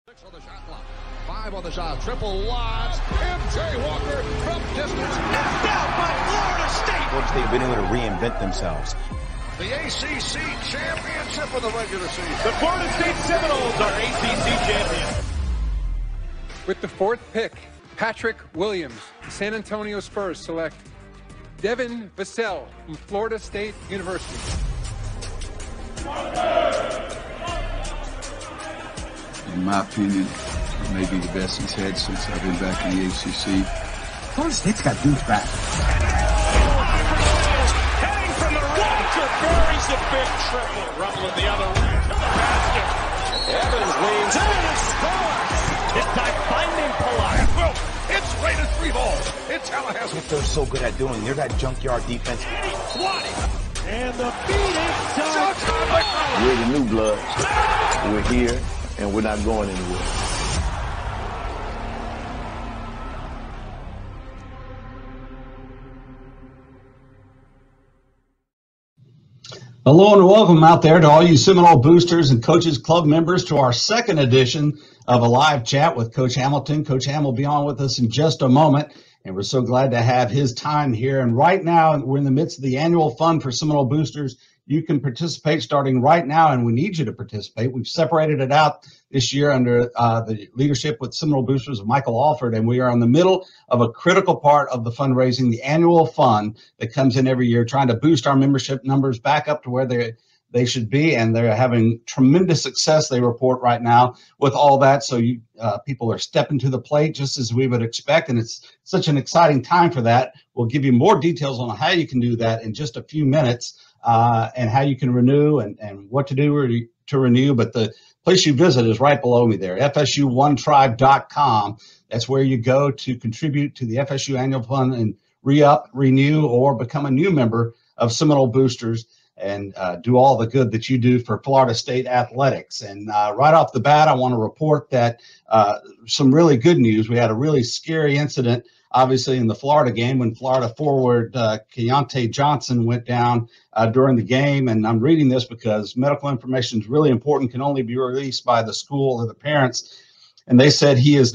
6 on the shot clock. 5 on the shot. Triple lots. M.J. Walker from distance. Missed out by Florida State. Florida State been able to reinvent themselves. The ACC championship of the regular season. The Florida State Seminoles are ACC champions. With the 4th pick, Patrick Williams, the San Antonio Spurs select Devin Vassell from Florida State University. In my opinion, maybe the best he's had since I've been back in the ACC. Florida State's got dudes back. Heading from the Walker buries a big triple. Rumbling the other way to the basket. Evans leans in and scores. This time finding Polight. Well, it's rated 3 ball. It's Tallahassee. What they're so good at doing, they're that junkyard defense. 20. And the beating starts. We're the new bloods. We're here. And we're not going anywhere. Hello and welcome out there to all you Seminole Boosters and Coaches Club members to our second edition of a live chat with Coach Hamilton. Coach Ham will be on with us in just a moment, and we're so glad to have his time here. And right now, we're in the midst of the annual fund for Seminole Boosters. You can participate starting right now, and we need you to participate. We've separated it out this year under the leadership with Seminole Boosters of Michael Alford, and we are in the middle of a critical part of the fundraising, the annual fund that comes in every year, trying to boost our membership numbers back up to where they should be, and they're having tremendous success, they report right now, with all that. So you people are stepping to the plate just as we would expect, and it's such an exciting time for that. We'll give you more details on how you can do that in just a few minutes. And how you can renew and what to do to renew. But the place you visit is right below me there, FSU1Tribe.com. That's where you go to contribute to the FSU Annual Fund and re-up, renew, or become a new member of Seminole Boosters and do all the good that you do for Florida State athletics. And right off the bat, I want to report that some really good news. We had a really scary incident, obviously, in the Florida game when Florida forward Keontae Johnson went down during the game. And I'm reading this because medical information is really important, can only be released by the school or the parents. And they said he was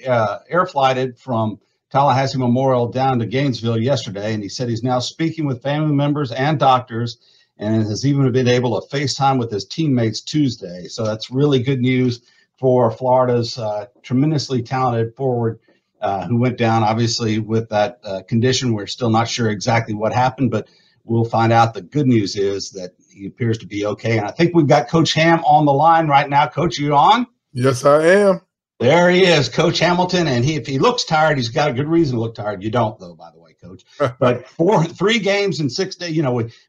air flighted from Tallahassee Memorial down to Gainesville yesterday. And he said he's now speaking with family members and doctors and has even been able to FaceTime with his teammates Tuesday. So that's really good news for Florida's tremendously talented forward who went down, obviously, with that condition. We're still not sure exactly what happened, but we'll find out. The good news is that he appears to be okay. And I think we've got Coach Ham on the line right now. Coach, you on? Yes, I am. There he is, Coach Hamilton. And if he looks tired, he's got a good reason to look tired. You don't, though, by the way, Coach. But 3 games in 6 days,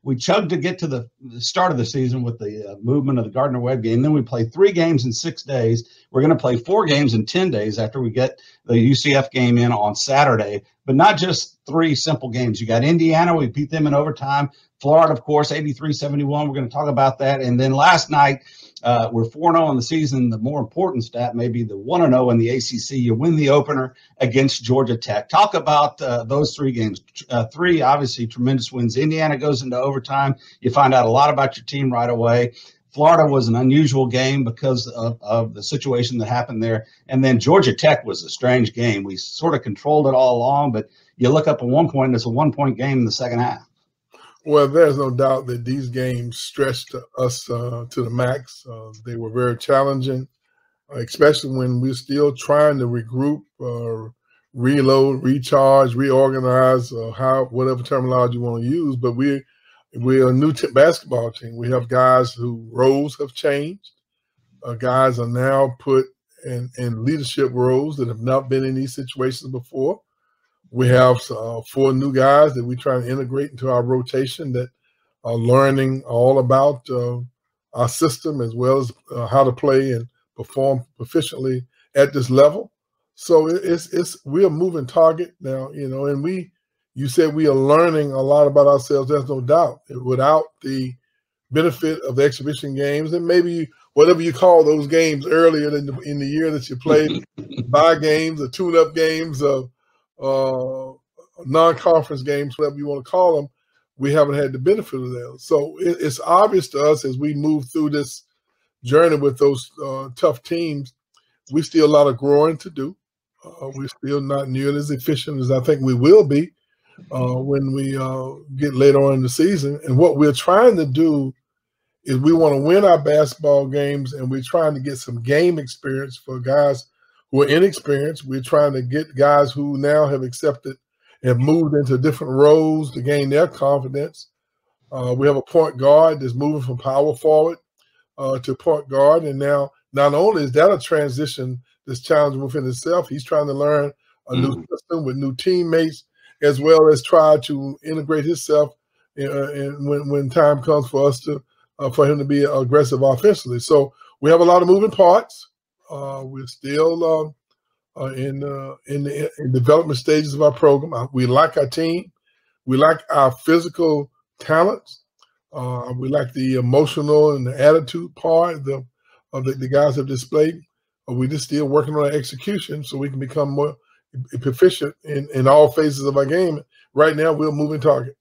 we chugged to get to the start of the season with the movement of the Gardner-Webb game. Then we played 3 games in 6 days. We're going to play 4 games in 10 days after we get the UCF game in on Saturday. But not just 3 simple games. You got Indiana. We beat them in overtime. Florida, of course, 83-71. We're going to talk about that. And then last night, we're 4-0 in the season. The more important stat may be the 1-0 in the ACC. You win the opener against Georgia Tech. Talk about those 3 games. 3, obviously, tremendous wins. Indiana goes into overtime. You find out a lot about your team right away. Florida was an unusual game because of the situation that happened there. And then Georgia Tech was a strange game. We sort of controlled it all along, but you look up at one point, and it's a 1-point game in the second half. Well, there's no doubt that these games stretched us to the max. They were very challenging, especially when we're still trying to regroup, reload, recharge, reorganize, whatever terminology you want to use. But we're a new basketball team. We have guys whose roles have changed. Guys are now put in leadership roles that have not been in these situations before. We have 4 new guys that we try to integrate into our rotation that are learning all about our system as well as how to play and perform proficiently at this level. So we're a moving target now, and you said we are learning a lot about ourselves. There's no doubt. Without the benefit of the exhibition games and maybe whatever you call those games earlier in the year that you played, bye games or tune-up games of non-conference games, whatever you want to call them, we haven't had the benefit of them. So it's obvious to us as we move through this journey with those tough teams, we still a lot of growing to do. We're still not nearly as efficient as I think we will be when we get later on in the season. And what we're trying to do is we want to win our basketball games, and we're trying to get some game experience for guys who are inexperienced. We're trying to get guys who now have accepted and have moved into different roles to gain their confidence. We have a point guard that's moving from power forward to point guard, and now not only is that a transition that's challenging within itself, he's trying to learn a new system with new teammates, as well as try to integrate himself and when time comes for us to for him to be aggressive offensively. So we have a lot of moving parts. We're still in development stages of our program. We like our team. We like our physical talents. We like the emotional and the attitude part of the guys have displayed. We're just still working on our execution so we can become more proficient in all phases of our game. Right now, we're a moving target.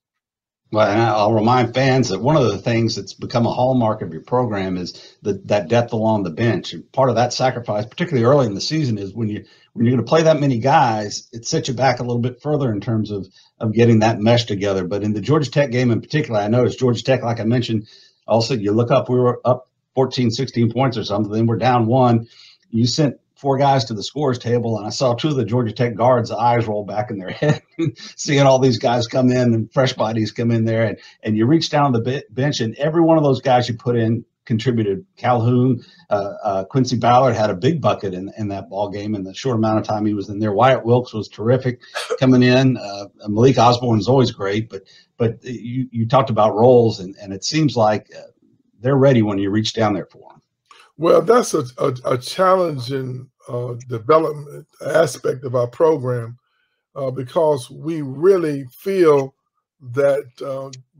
Well, and I'll remind fans that one of the things that's become a hallmark of your program is that depth along the bench. And part of that sacrifice, particularly early in the season, is when you're going to play that many guys, it sets you back a little bit further in terms of getting that mesh together. But in the Georgia Tech game in particular, I noticed Georgia Tech, like I mentioned, also you look up, we were up 14, 16 points or something, then we're down 1. You sent 4 guys to the scores table, and I saw 2 of the Georgia Tech guards' eyes roll back in their head, seeing all these guys come in and fresh bodies come in there. And you reach down the bench, and every one of those guys you put in contributed. Calhoun, Quincy Ballard had a big bucket in that ball game in the short amount of time he was in there. Wyatt Wilkes was terrific coming in. Malik Osborne is always great, but you talked about roles, and it seems like they're ready when you reach down there for them. Well, that's a challenging development aspect of our program because we really feel that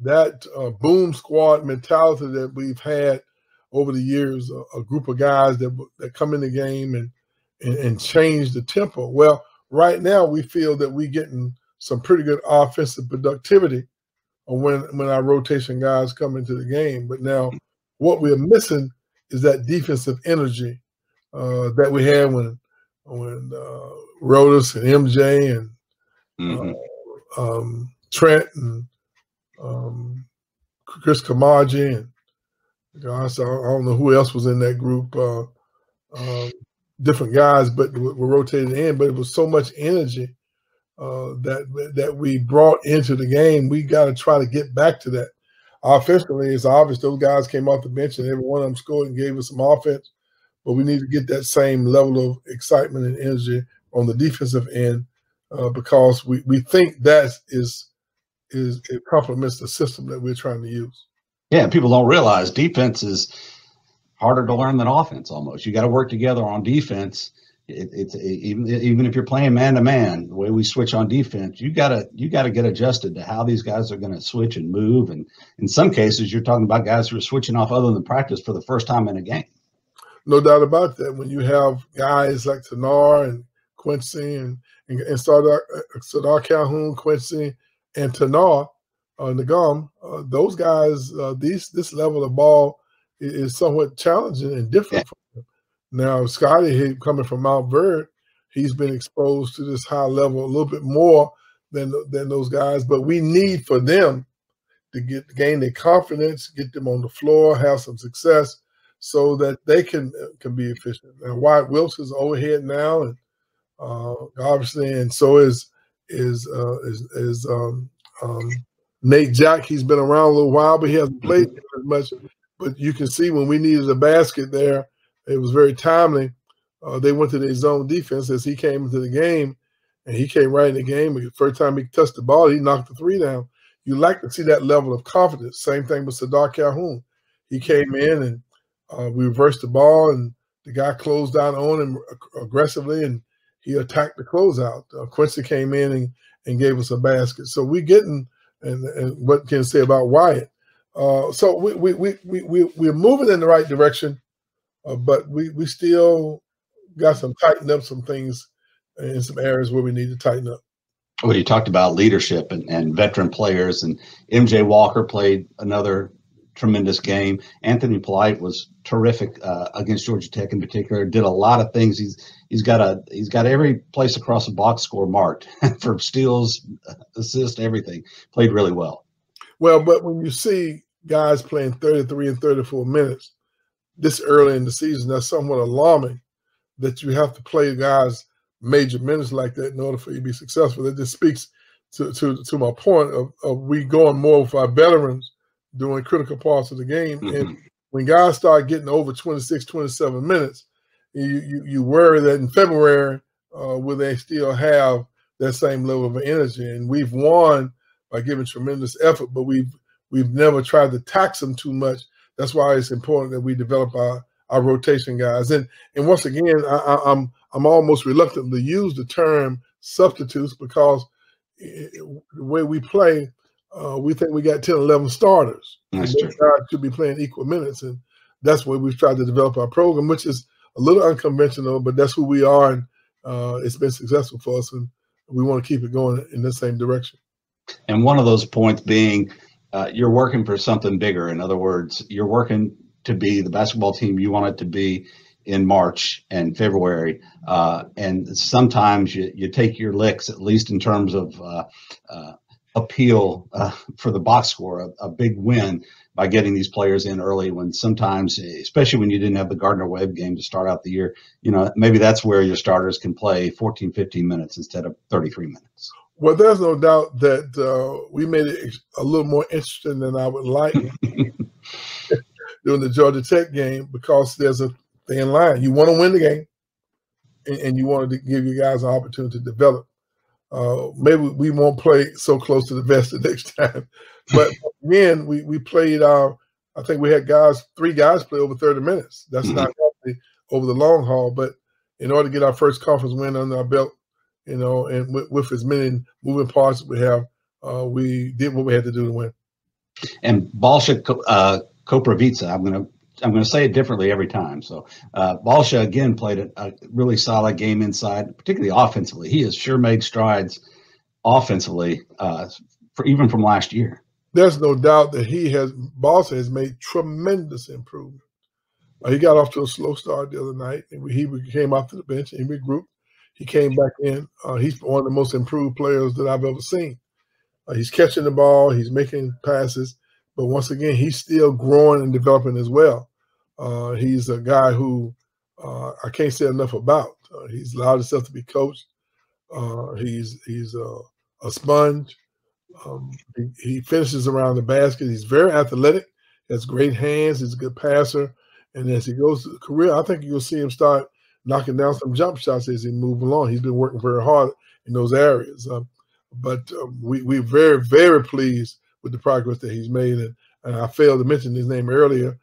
that boom squad mentality that we've had over the years, a group of guys that come in the game and change the tempo. Well, right now we feel that we're getting some pretty good offensive productivity when our rotation guys come into the game. But now what we're missing is that defensive energy that we had when Rodas and MJ and Trent and Chris Kamaji and gosh, I don't know who else was in that group. Different guys, but were rotated in. But it was so much energy that we brought into the game. We got to try to get back to that. Offensively, it's obvious those guys came off the bench and every one of them scored and gave us some offense. But we need to get that same level of excitement and energy on the defensive end because we think that it complements the system that we're trying to use. Yeah, people don't realize defense is harder to learn than offense almost. You got to work together on defense. It's even if you're playing man to man, the way we switch on defense, you gotta get adjusted to how these guys are going to switch and move. And in some cases, you're talking about guys who are switching off other than practice for the first time in a game. No doubt about that. When you have guys like Tanar and Quincy and Sadar Calhoun, Quincy, and Tanar Nagam, those guys, this level of ball is somewhat challenging and different for them. Now, Scottie, coming from Mount Verde, he's been exposed to this high level a little bit more than those guys. But we need for them to gain their confidence, get them on the floor, have some success, so that they can be efficient. And Wyatt Wilkes is overhead now, and obviously, and so is Nate Jack. He's been around a little while, but he hasn't played as much. But you can see when we needed a basket there, it was very timely. They went to their zone defense as he came into the game, and he came right in the game. The first time he touched the ball, he knocked the 3 down. You like to see that level of confidence. Same thing with Sadar Calhoun. He came in, and we reversed the ball, and the guy closed down on him aggressively, and he attacked the closeout. Quincy came in and gave us a basket. So we're getting, and what can I say about Wyatt? So we're moving in the right direction. But we still got tighten up some things in some areas where we need to tighten up. Well, you talked about leadership and veteran players, and MJ Walker played another tremendous game. Anthony Polight was terrific against Georgia Tech in particular. Did a lot of things. He's got every place across the box score marked for steals, assists, everything. Played really well. Well, but when you see guys playing 33 and 34 minutes this early in the season, that's somewhat alarming that you have to play guys major minutes like that in order for you to be successful. That just speaks to my point of we going more with our veterans during critical parts of the game. Mm-hmm. And when guys start getting over 26, 27 minutes, you worry that in February, will they still have that same level of energy? And we've won by giving tremendous effort, but we've never tried to tax them too much. That's why it's important that we develop our rotation guys. And once again, I'm almost reluctant to use the term substitutes because the way we play, we think we got 10, 11 starters. Those guys should be playing equal minutes. And that's where we've tried to develop our program, which is a little unconventional, but that's who we are. And it's been successful for us. And we want to keep it going in the same direction. And one of those points being you're working for something bigger. In other words, you're working to be the basketball team you want it to be in March and February. And sometimes you take your licks, at least in terms of appeal for the box score, a big win by getting these players in early when sometimes, especially when you didn't have the Gardner-Webb game to start out the year, maybe that's where your starters can play 14, 15 minutes instead of 33 minutes. Well, there's no doubt that we made it a little more interesting than I would like during the Georgia Tech game because there's a thin line. You want to win the game, and you want to give you guys an opportunity to develop. Maybe we won't play so close to the vest the next time. But again, we played I think we had 3 guys play over 30 minutes. That's not healthy over the long haul. But in order to get our first conference win under our belt, and with as many moving parts as we have, we did what we had to do to win. And Balsha Koprivica, I'm going to say it differently every time. So Balsha again played a really solid game inside, particularly offensively. He has sure made strides offensively, even from last year. There's no doubt that Balsha has made tremendous improvement. He got off to a slow start the other night, and he came off to the bench and regrouped. He came back in. He's one of the most improved players that I've ever seen. He's catching the ball. He's making passes. But once again, he's still growing and developing as well. He's a guy who I can't say enough about. He's allowed himself to be coached. He's a sponge. He finishes around the basket. He's very athletic. Has great hands. He's a good passer. And as he goes to the career, I think you'll see him start knocking down some jump shots as he moves along. He's been working very hard in those areas. But we're very, very pleased with the progress that he's made. And I failed to mention his name earlier.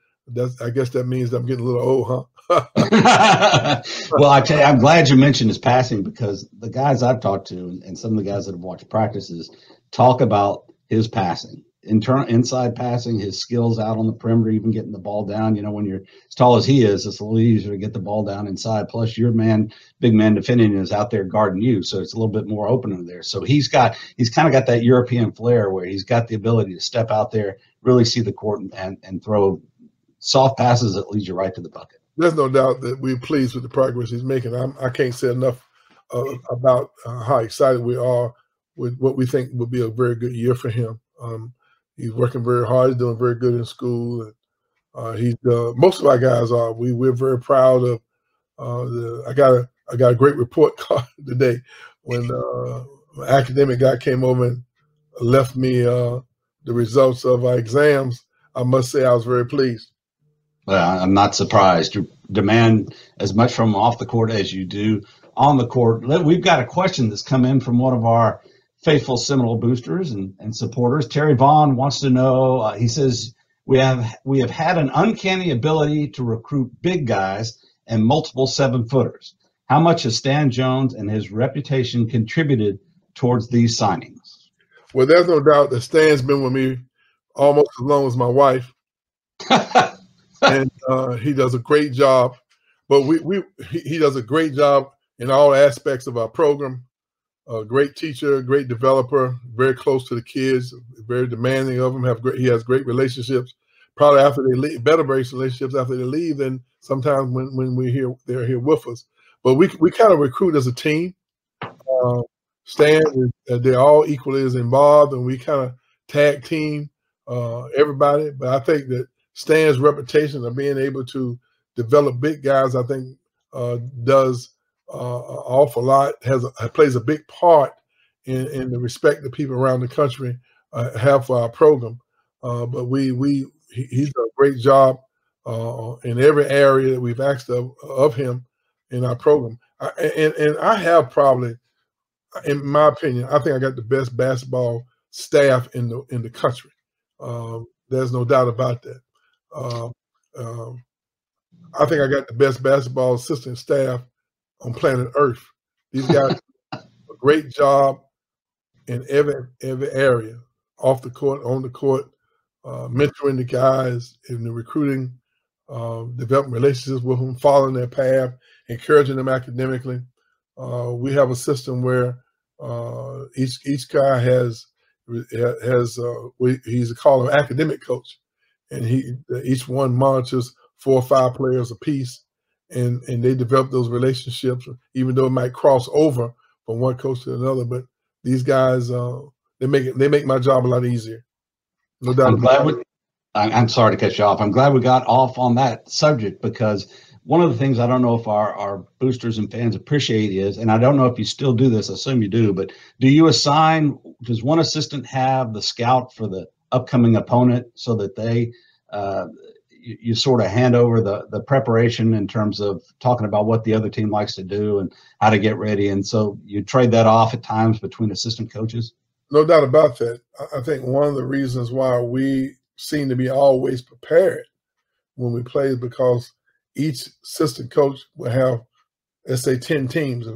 I guess that means I'm getting a little old, huh? Well, I tell you, I'm glad you mentioned his passing because the guys I've talked to and some of the guys that have watched practices talk about his passing. Inside passing, his skills out on the perimeter, even getting the ball down. When you're as tall as he is, it's a little easier to get the ball down inside. Plus, your big man defending is out there guarding you, so it's a little bit more open in there. So he's kind of got that European flair where he's got the ability to step out there, really see the court, and throw soft passes that leads you right to the bucket. There's no doubt that we're pleased with the progress he's making. I can't say enough about how excited we are with what we think will be a very good year for him. He's working very hard. He's doing very good in school. And most of our guys are. We're very proud of. I got a great report card today when an academic guy came over and left me the results of our exams. I must say I was very pleased. Well, I'm not surprised. You demand as much from off the court as you do on the court. We've got a question that's come in from one of our faithful Seminole boosters and supporters. Terry Vaughn wants to know, he says, we have had an uncanny ability to recruit big guys and multiple 7-footers. How much has Stan Jones and his reputation contributed towards these signings? Well, there's no doubt that Stan's been with me almost as long as my wife. And he does a great job. But he does a great job in all aspects of our program. A great teacher, great developer, very close to the kids, very demanding of them. He has great relationships, probably after they leave, better base relationships after they leave than sometimes when they're here with us. But we kind of recruit as a team. Stan, they're all equally as involved, and we kind of tag team everybody. But I think that Stan's reputation of being able to develop big guys, I think, does an awful lot. Plays a big part in the respect that people around the country have for our program. But he's done a great job in every area that we've asked of him in our program. And I have probably, in my opinion, I think I got the best basketball staff in the country. There's no doubt about that. I think I got the best basketball assistant staff on planet Earth. These guys do a great job in every area, off the court, on the court, mentoring the guys in the recruiting, developing relationships with them, following their path, encouraging them academically. We have a system where each guy he's called an academic coach, and each one monitors 4 or 5 players apiece, and they develop those relationships, even though it might cross over from one coach to another. But these guys, they make my job a lot easier. No doubt. I'm sorry to cut you off. I'm glad we got off on that subject, because one of the things I don't know if our boosters and fans appreciate is, and I don't know if you still do this, I assume you do, but does one assistant have the scout for the upcoming opponent so that they you sort of hand over the preparation in terms of talking about what the other team likes to do and how to get ready, and so you trade that off at times between assistant coaches? No doubt about that. I think one of the reasons why we seem to be always prepared when we play is because each assistant coach will have, let's say, 10 teams,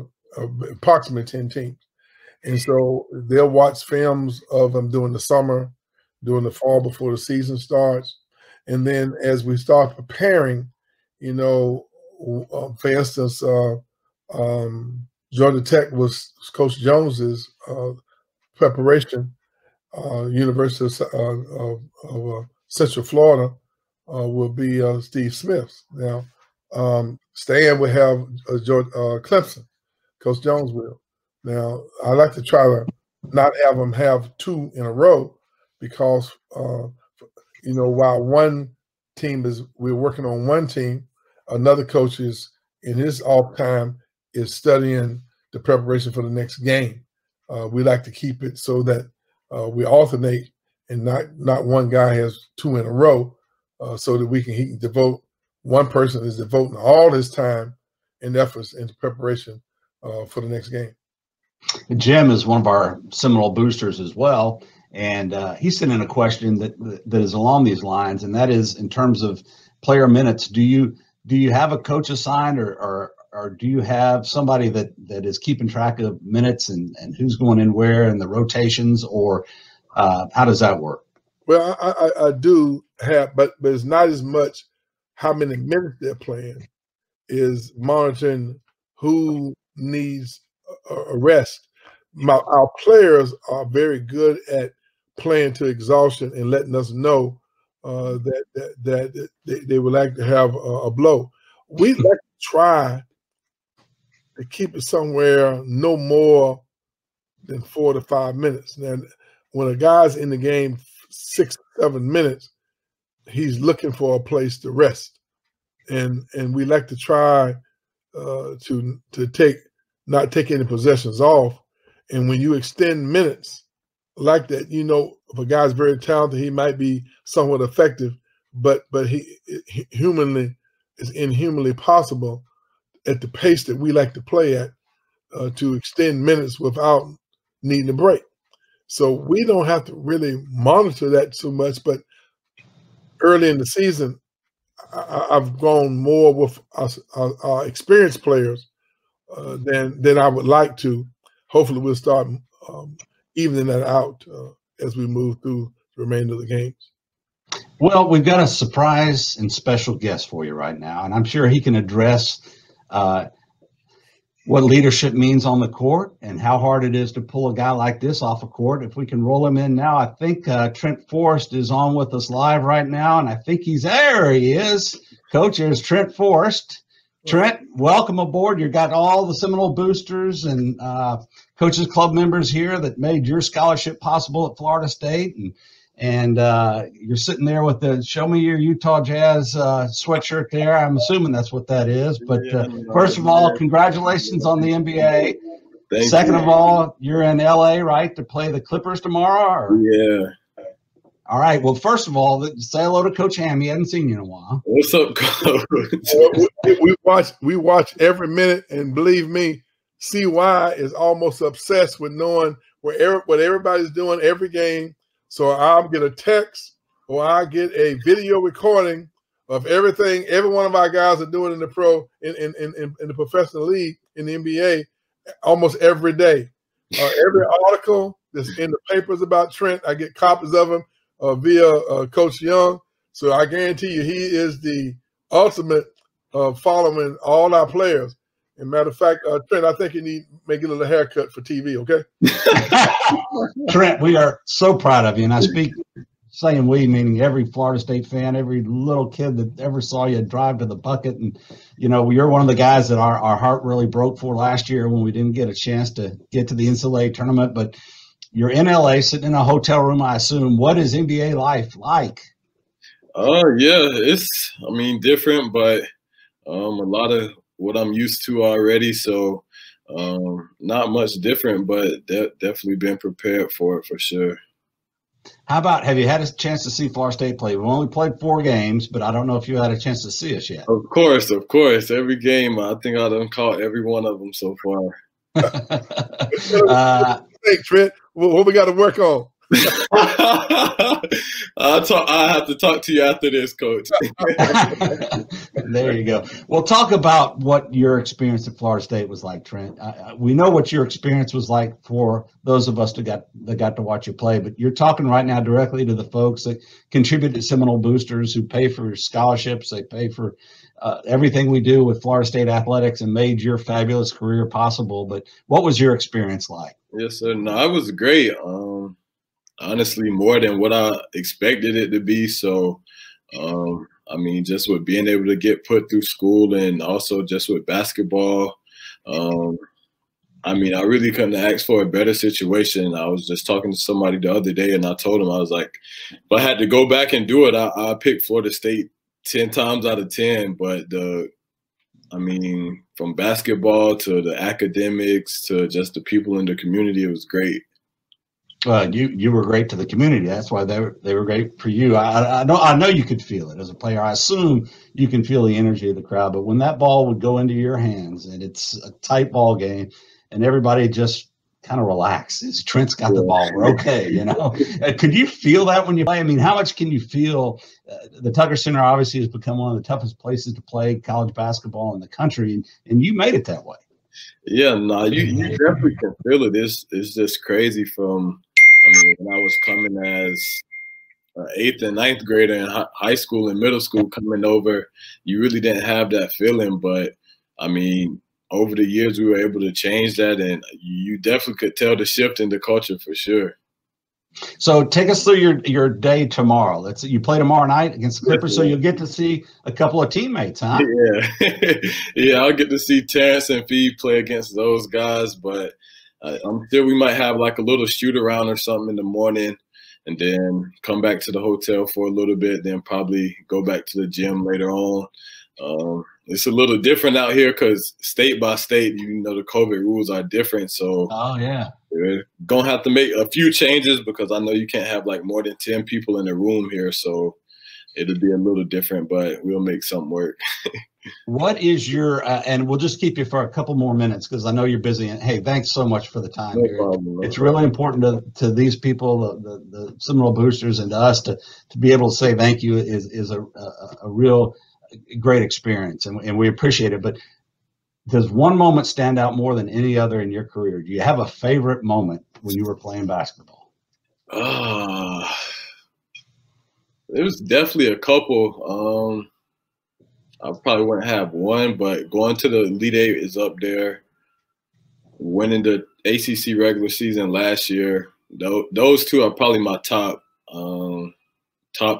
approximately 10 teams. And so they'll watch films of them during the summer, during the fall before the season starts. And then as we start preparing, for instance, Georgia Tech was Coach Jones's preparation. University of Central Florida will be Steve Smith's. Now, Stan will have Clemson, Coach Jones will. Now, I like to try to not have them have 2 in a row, because, while one team we're working on one team, another coach is in his off time is studying the preparation for the next game. We like to keep it so that we alternate, and not one guy has 2 in a row, so that he can devote, one person is devoting all his time and efforts into preparation for the next game. Jim is one of our Seminole boosters as well, and he sent in a question that is along these lines, and that is in terms of player minutes. Do you have a coach assigned, or do you have somebody that is keeping track of minutes and who's going in where and the rotations, or how does that work? Well, I do have, but it's not as much how many minutes they're playing, is monitoring who needs a rest. Our players are very good at playing to exhaustion and letting us know that they would like to have a blow. We like to try to keep it somewhere no more than 4 to 5 minutes. Now, when a guy's in the game 6 or 7 minutes, he's looking for a place to rest, and we like to try to not take any possessions off. And when you extend minutes like that, if a guy's very talented, he might be somewhat effective, but he humanly is inhumanly possible at the pace that we like to play at to extend minutes without needing a break. So we don't have to really monitor that so much, but early in the season, I've gone more with our experienced players than I would like to. Hopefully we'll start evening that out as we move through the remainder of the games. Well, we've got a surprise and special guest for you right now, and I'm sure he can address what leadership means on the court and how hard it is to pull a guy like this off a court. If we can roll him in now, I think Trent Forrest is on with us live right now, and I think there he is. Coach, there's Trent Forrest. Trent, welcome aboard. You've got all the Seminole Boosters and Coaches Club members here that made your scholarship possible at Florida State, and you're sitting there with the show me your Utah Jazz sweatshirt there. I'm assuming that's what that is. But first of all, congratulations on the NBA. Second of all, you're in LA, right, to play the Clippers tomorrow? Or? Yeah. All right. Well, first of all, say hello to Coach Ham. He hasn't seen you in a while. What's up, Coach? we watch every minute, and believe me, CY is almost obsessed with knowing what everybody's doing every game. So I'll get a text or I get a video recording of everything every one of our guys are doing in the in the professional league in the NBA almost every day. Every article that's in the papers about Trent, I get copies of them via Coach Young. So I guarantee you he is the ultimate following all our players. As a matter of fact, Trent, I think you need to make a little haircut for TV, okay? Trent, we are so proud of you. And I speak saying we, meaning every Florida State fan, every little kid that ever saw you drive to the bucket. And, you know, you're one of the guys that our heart really broke for last year when we didn't get a chance to get to the NCAA tournament. But you're in LA, sitting in a hotel room, I assume. What is NBA life like? Yeah, it's, different, but a lot of what I'm used to already. So not much different, but definitely been prepared for it for sure. How about, have you had a chance to see Florida State play? We've only played 4 games, but I don't know if you had a chance to see us yet. Of course. Every game, I think I done caught every one of them so far. Hey, Trent, what we got to work on? I have to talk to you after this, Coach. There you go. Well, talk about what your experience at Florida State was like, Trent. We know what your experience was like for those of us that got to watch you play, but you're talking right now directly to the folks that contribute to Seminole Boosters, who pay for scholarships, they pay for everything we do with Florida State athletics and made your fabulous career possible. But what was your experience like? Yes, sir. No, it was great. Honestly, more than what I expected it to be. So, just with being able to get put through school and also just with basketball, I really couldn't ask for a better situation. I was just talking to somebody the other day, and I told him, I was like, if I had to go back and do it, I'd pick Florida State 10 times out of 10. But from basketball to the academics to just the people in the community, it was great. You were great to the community. That's why they were great for you. I know you could feel it as a player. I assume you can feel the energy of the crowd. But when that ball would go into your hands and it's a tight ball game and everybody just kind of relaxes, Trent's got the ball, we're okay, you know. Could you feel that when you play? How much can you feel? The Tucker Center obviously has become one of the toughest places to play college basketball in the country, and you made it that way. Yeah, no, you definitely can feel it. It's just crazy from – when I was coming as an 8th and 9th grader in high school and middle school coming over, you really didn't have that feeling. But, over the years, we were able to change that, and you definitely could tell the shift in the culture for sure. So take us through your day tomorrow. You play tomorrow night against the Clippers, so you'll get to see a couple of teammates, huh? Yeah. Yeah, I'll get to see Terrence and Fee play against those guys, but I'm sure we might have like a little shoot around or something in the morning and then come back to the hotel for a little bit, then probably go back to the gym later on. It's a little different out here because state by state, the COVID rules are different. So we're going to have to make a few changes because I know you can't have like more than 10 people in a room here. So it'll be a little different, but we'll make something work. What is your and we'll just keep you for a couple more minutes because I know you're busy. And hey, thanks so much for the time. No problem, it's really important to these people, the Seminole Boosters, and to us to be able to say thank you is a real great experience, and we appreciate it. But does one moment stand out more than any other in your career? Do you have a favorite moment when you were playing basketball? There was definitely a couple. I probably wouldn't have one, but going to the Elite Eight is up there. winning the ACC regular season last year. Those two are probably my top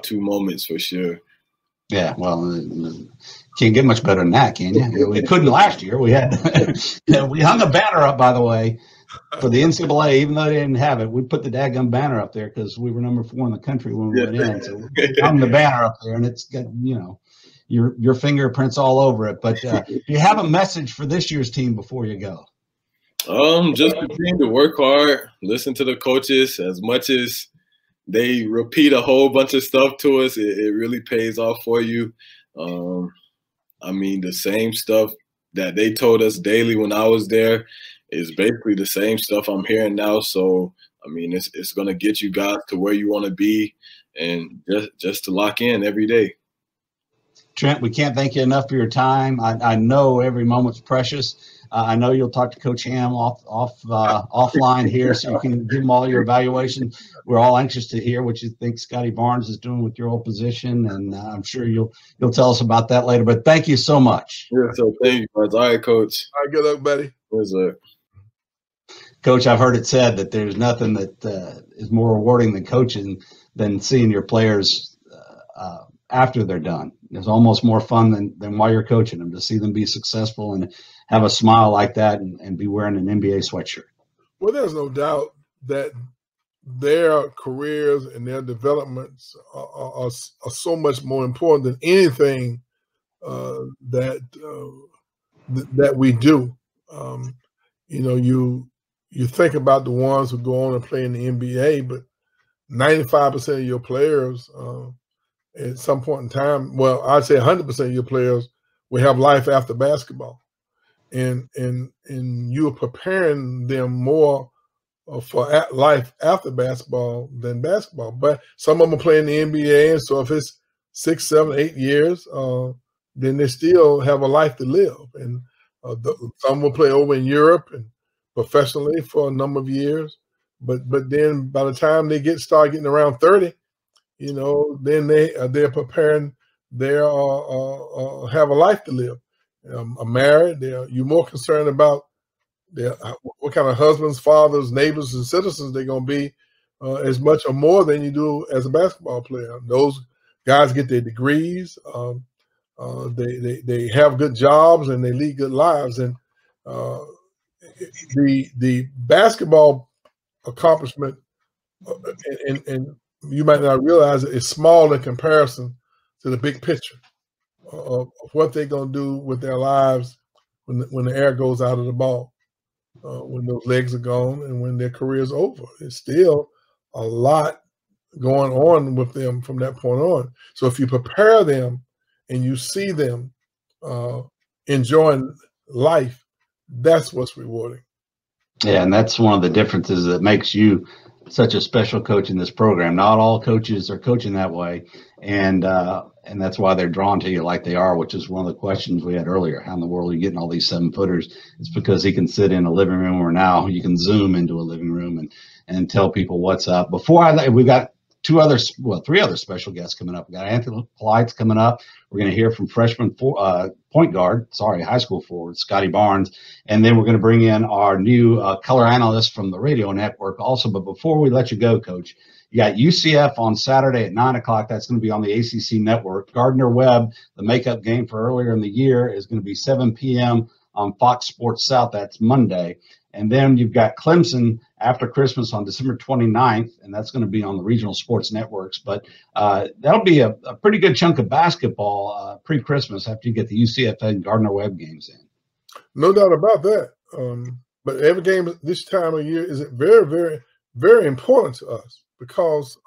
two moments for sure. Yeah, well, can't get much better than that, can you? We couldn't last year. We had we hung a banner up, by the way, for the NCAA, even though they didn't have it. We put the daggum banner up there because we were number 4 in the country when we went in. So we hung the banner up there, and it's got, you know, your fingerprints all over it. But do you have a message for this year's team before you go? Just continue to work hard, listen to the coaches. As much as they repeat a whole bunch of stuff to us, it really pays off for you. I mean, the same stuff that they told us daily when I was there is basically the same stuff I'm hearing now. So, I mean, it's going to get you guys to where you want to be, and just to lock in every day. Trent, we can't thank you enough for your time. I know every moment's precious. I know you'll talk to Coach Ham offline here, so you can give him all your evaluation. We're all anxious to hear what you think Scottie Barnes is doing with your old position, and I'm sure you'll tell us about that later. But thank you so much. Yeah, so thank you, guys. All right, Coach. All right, good luck, buddy. What's up? Coach, I've heard it said that there's nothing that is more rewarding than coaching than seeing your players after they're done. It's almost more fun than while you're coaching them, to see them be successful and have a smile like that and be wearing an NBA sweatshirt. Well, there's no doubt that their careers and their developments are so much more important than anything that we do. You know, you think about the ones who go on and play in the NBA, but 95% of your players at some point in time, well, I'd say 100% of your players will have life after basketball. And you are preparing them more for life after basketball than basketball. But some of them are playing the NBA, and so if it's 6, 7, 8 years, then they still have a life to live. And some will play over in Europe and professionally for a number of years. But then by the time they start getting around 30, you know, then they're preparing their have a life to live. Are married. You're more concerned about what kind of husbands, fathers, neighbors, and citizens they're going to be as much or more than you do as a basketball player. Those guys get their degrees. They have good jobs and they lead good lives. And the basketball accomplishment, and you might not realize it, is small in comparison to the big picture of what they're going to do with their lives when the air goes out of the ball, when those legs are gone, and when their career is over. It's still a lot going on with them from that point on. So if you prepare them and you see them enjoying life, that's what's rewarding. Yeah, and that's one of the differences that makes you such a special coach in this program. Not all coaches are coaching that way, and that's why they're drawn to you like they are, which is one of the questions we had earlier. How in the world are you getting all these 7-footers? It's because he can sit in a living room, or now you can Zoom into a living room and tell people what's up. We've got three other special guests coming up. We got Anthony Polight coming up. We're going to hear from freshman high school forward, Scottie Barnes. And then we're going to bring in our new color analyst from the radio network also. But before we let you go, Coach, you got UCF on Saturday at 9 o'clock. That's going to be on the ACC network. Gardner-Webb, the makeup game for earlier in the year, is going to be 7 p.m. on Fox Sports South. That's Monday. And then you've got Clemson after Christmas on December 29th, and that's going to be on the regional sports networks. But that'll be a pretty good chunk of basketball pre-Christmas after you get the UCF and Gardner-Webb games in. No doubt about that. But every game this time of year is very, very, very important to us because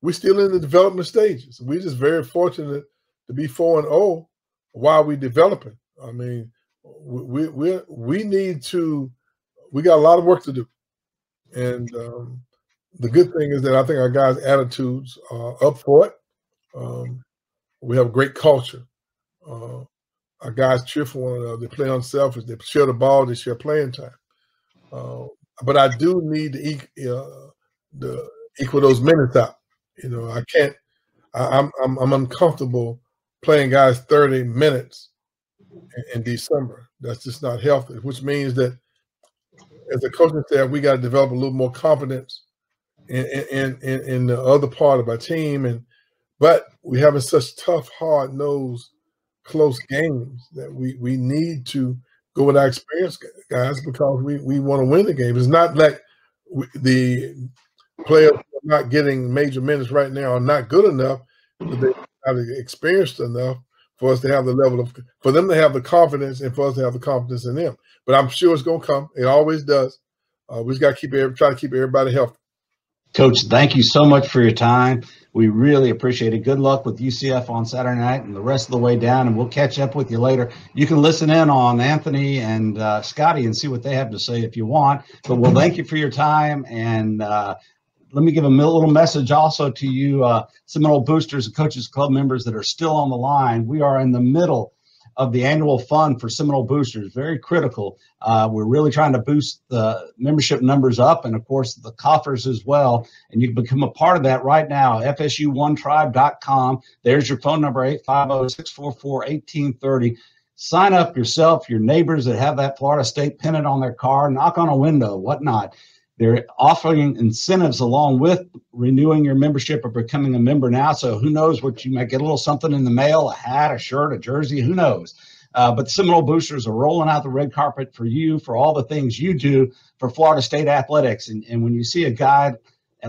we're still in the development stages. We're just very fortunate to be 4-0 while we're developing. I mean, we need to. We got a lot of work to do. And the good thing is that I think our guys' attitudes are up for it. We have a great culture. Our guys cheer for one another. They play unselfish. They share the ball. They share playing time. But I do need to equal those minutes out. You know, I can't. I'm uncomfortable playing guys 30 minutes in December. That's just not healthy. Which means that as a coaching staff, we got to develop a little more confidence in the other part of our team. But we having such tough, hard-nosed, close games that we need to go with our experienced guys because we want to win the game. It's not like the players are not getting major minutes right now are not good enough, but they're not experienced enough for us to have the level of, for them to have the confidence and for us to have the confidence in them. But I'm sure it's going to come. It always does. We just got to try to keep everybody healthy. Coach, thank you so much for your time. We really appreciate it. Good luck with UCF on Saturday night and the rest of the way down, and we'll catch up with you later. You can listen in on Anthony and Scottie and see what they have to say if you want. But we'll thank you for your time, and let me give a little message also to you, Seminole Boosters and Coaches Club members that are still on the line. We are in the middle of the annual fund for Seminole Boosters, very critical. We're really trying to boost the membership numbers up and, of course, the coffers as well. And you can become a part of that right now, fsu1tribe.com. There's your phone number, 850-644-1830. Sign up yourself, your neighbors that have that Florida State pennant on their car, knock on a window, whatnot. They're offering incentives along with renewing your membership or becoming a member now. So who knows what you might get, a little something in the mail, a hat, a shirt, a jersey, who knows. But Seminole Boosters are rolling out the red carpet for you, for all the things you do for Florida State athletics. And when you see a guy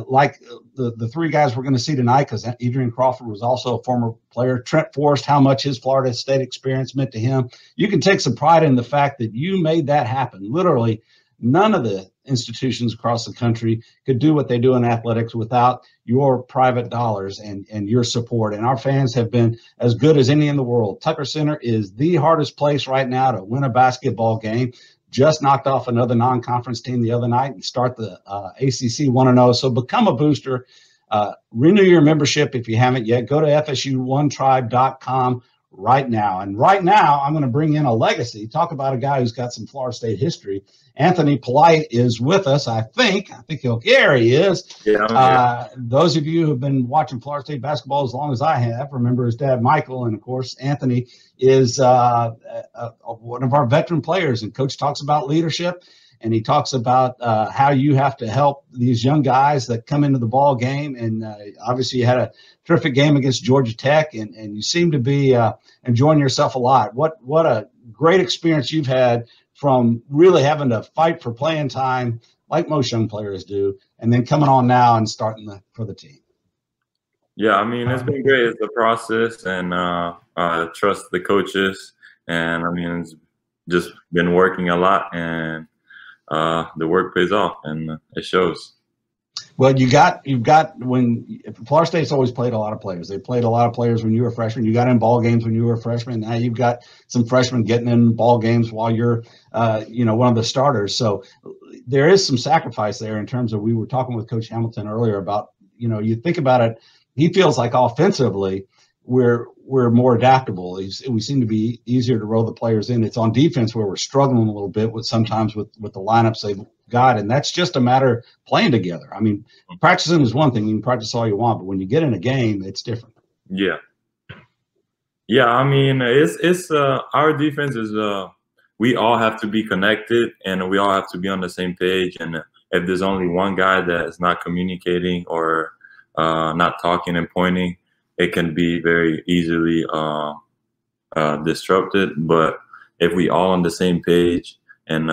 like the three guys we're going to see tonight, because Adrian Crawford was also a former player, Trent Forrest, how much his Florida State experience meant to him, you can take some pride in the fact that you made that happen. Literally, none of the institutions across the country could do what they do in athletics without your private dollars and your support. And our fans have been as good as any in the world. Tucker Center is the hardest place right now to win a basketball game. Just knocked off another non-conference team the other night and start the ACC 1-0. So become a booster. Renew your membership if you haven't yet. Go to fsu1tribe.com right now. And right now, I'm going to bring in a legacy. Talk about a guy who's got some Florida State history. Anthony Polight is with us, I think he'll, there he is. Yeah, those of you who have been watching Florida State basketball as long as I have, remember his dad, Michael, and of course, Anthony is one of our veteran players. And Coach talks about leadership, and he talks about how you have to help these young guys that come into the ball game. And obviously you had a terrific game against Georgia Tech, and you seem to be enjoying yourself a lot. What a great experience you've had from really having to fight for playing time like most young players do, and then coming on now and starting for the team. Yeah, I mean, it's been great. It's a process, and I trust the coaches, and I mean, it's just been working a lot, and the work pays off, and it shows. Well, you've got when Florida State's always played a lot of players. They played a lot of players when you were a freshman. You got in ball games when you were a freshman. Now you've got some freshmen getting in ball games while you're, one of the starters. So there is some sacrifice there in terms of, we were talking with Coach Hamilton earlier about, you think about it. He feels like offensively we're more adaptable. We seem to be easier to roll the players in. It's on defense where we're struggling a little bit with sometimes with the lineups they've got, and that's just a matter of playing together. I mean, practicing is one thing. You can practice all you want, but when you get in a game, it's different. Yeah. I mean, it's our defense is we all have to be connected, and we all have to be on the same page. And if there's only one guy that is not communicating or not talking and pointing, it can be very easily disrupted. But if we all on the same page, and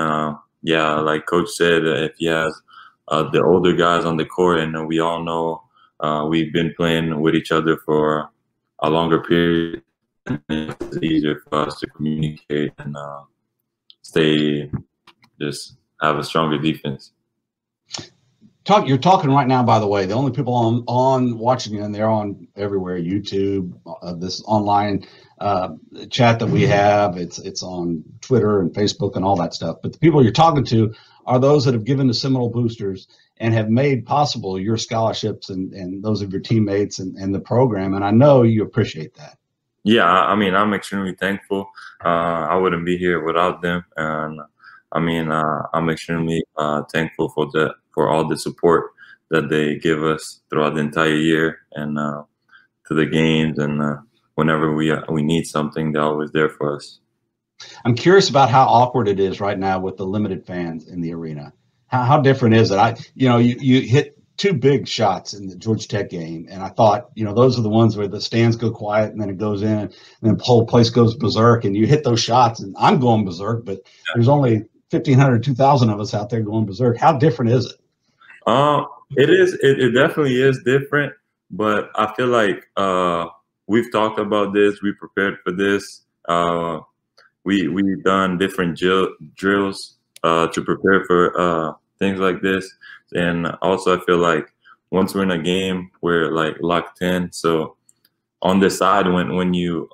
like Coach said, if he has the older guys on the court, and we all know we've been playing with each other for a longer period, and it's easier for us to communicate and just have a stronger defense. You're talking right now, by the way, the only people on watching you, and they're on everywhere, YouTube, this online chat that we have, it's on Twitter and Facebook and all that stuff. But the people you're talking to are those that have given to Seminole Boosters and have made possible your scholarships and those of your teammates and the program. And I know you appreciate that. Yeah, I mean, I'm extremely thankful. I wouldn't be here without them. And I mean, I'm extremely thankful for all the support that they give us throughout the entire year, and to the games, and whenever we need something, they're always there for us. I'm curious about how awkward it is right now with the limited fans in the arena. How different is it? You hit 2 big shots in the Georgia Tech game, and I thought, those are the ones where the stands go quiet and then it goes in, and then the whole place goes berserk, and you hit those shots, and I'm going berserk, but there's only 1,500, 2,000 of us out there going berserk. How different is it? It definitely is different, but I feel like we've talked about this. We prepared for this. We've done different drills to prepare for things like this. And also I feel like once we're in a game, we're like locked in. So on the side, when you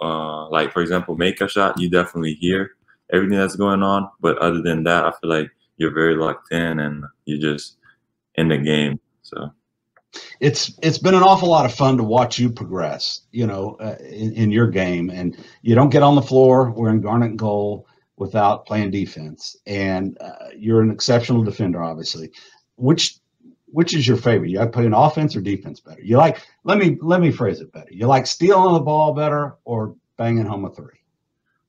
like, for example, make a shot, you definitely hear everything that's going on. But other than that, I feel like you're very locked in and you're just in the game. So it's been an awful lot of fun to watch you progress, in your game, and you don't get on the floor wearing garnet and gold without playing defense. And you're an exceptional defender, obviously. Which is your favorite? You like playing offense or defense better? You like, let me phrase it better. You like stealing the ball better or banging home a 3?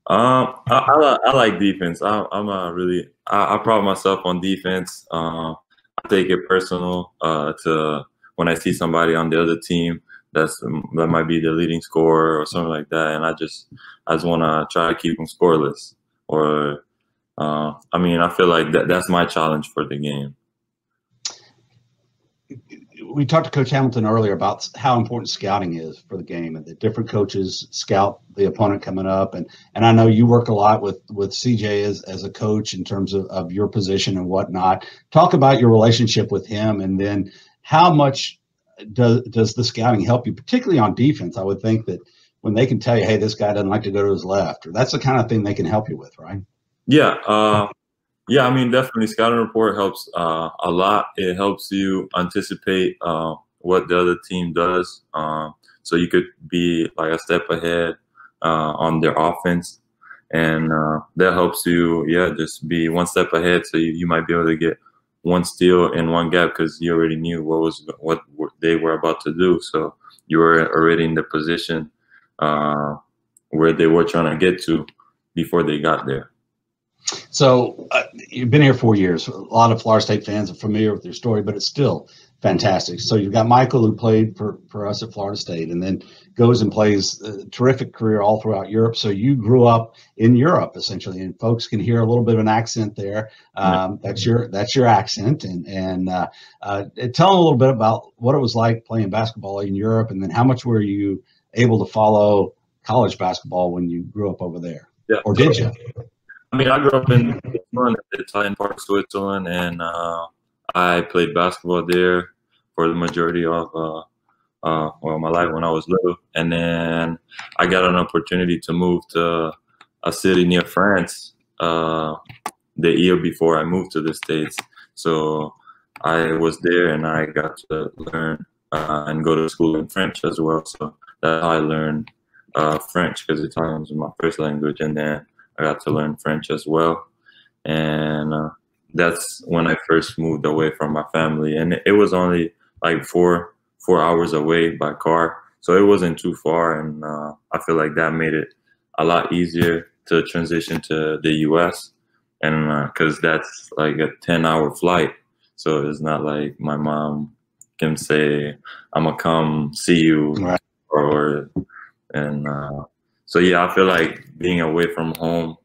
I like defense. I pride myself on defense. I take it personal to when I see somebody on the other team that might be the leading scorer or something like that, and I just want to try to keep them scoreless. Or I feel like that's my challenge for the game. We talked to Coach Hamilton earlier about how important scouting is for the game, and that different coaches scout the opponent coming up. And I know you work a lot with CJ as a coach in terms of your position and whatnot. Talk about your relationship with him, and then how much does the scouting help you, particularly on defense? I would think that when they can tell you, hey, this guy doesn't like to go to his left, or that's the kind of thing they can help you with, right? Yeah. Yeah, definitely scouting report helps a lot. It helps you anticipate what the other team does. So you could be like a step ahead on their offense. And that helps you, just be one step ahead. So you might be able to get one steal in one gap because you already knew what they were about to do. So you were already in the position where they were trying to get to before they got there. So you've been here 4 years. A lot of Florida State fans are familiar with your story, but it's still fantastic. So you've got Michael, who played for us at Florida State, and then goes and plays a terrific career all throughout Europe. So you grew up in Europe, essentially, and folks can hear a little bit of an accent there. That's your accent. And tell them a little bit about what it was like playing basketball in Europe, and then how much were you able to follow college basketball when you grew up over there? Yeah. Or did you? I grew up in the Italian part of Switzerland, and I played basketball there for the majority of my life when I was little. And then I got an opportunity to move to a city near France the year before I moved to the States. So I was there, and I got to learn and go to school in French as well. So that's how I learned French, because Italian was my first language, and then I got to learn French as well. And that's when I first moved away from my family. And it was only like four hours away by car. So it wasn't too far. And I feel like that made it a lot easier to transition to the U.S. And because that's like a 10-hour flight. So it's not like my mom can say, I'm going to come see you. Right. So yeah, I feel like being away from home,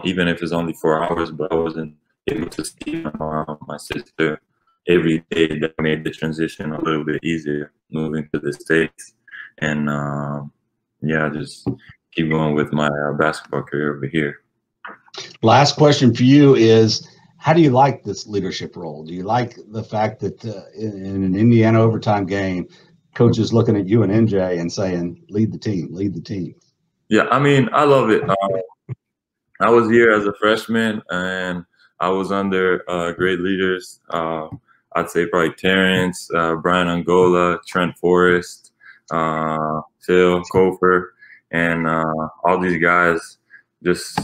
even if it's only 4 hours, but I wasn't able to see my mom, my sister every day. That made the transition a little bit easier moving to the States. And just keep going with my basketball career over here. Last question for you is, how do you like this leadership role? Do you like the fact that in an Indiana overtime game, coach is looking at you and NJ and saying, lead the team, lead the team? Yeah, I love it. I was here as a freshman, and I was under great leaders. I'd say probably Terrence, Brian Angola, Trent Forrest, Phil Kofer, and all these guys, just